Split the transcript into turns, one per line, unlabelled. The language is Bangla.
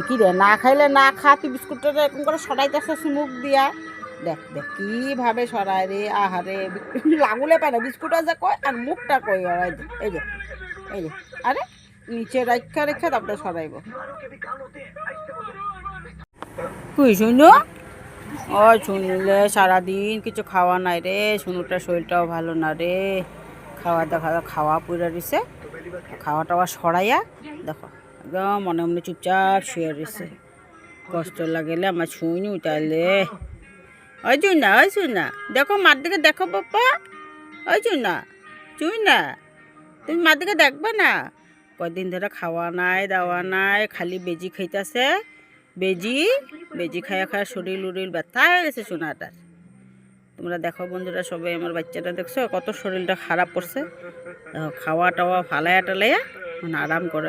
কিরে না খাইলে না খা, তুই বিস্কুটটা এরকম করে সরাইতেছিস মুখ দিয়া। দেখ দেখ কিভাবে সরায় রে, আহারে লাগুলে পায় না, বিস্কুটটা যে কয় আর মুখটা কই। এই যে আরে নিচে রাখা রেখে তারপরে সরাইব। তুই শুনো, ও শুনলে সারাদিন কিছু খাওয়া নাই রে, শুনুটার শরীরটাও ভালো না রে, খাওয়া পুরা দিছে, খাওয়া টাওয়া সরাইয়া দেখো একদম মনে মনে চুপচাপ শুয়ে রয়েছে। কষ্ট লাগলে আমার শুইনি তাহলে। ওই না দেখো মার দিকে দেখো বাপ্পা, ওই না তুমি মার দিকে দেখবে না? কয়দিন ধরে খাওয়া নাই দাওয়া নাই, খালি বেজি খাইতেছে, বেজি খায়া শরীর উরিল ব্যথা হয়ে গেছে সোনাটার। তোমরা দেখো বন্ধুরা সবাই, আমার বাচ্চাটা দেখছো কত শরীরটা খারাপ করছে। খাওয়া টাওয়া ফালাইয়া টালাইয়া মানে আরাম করে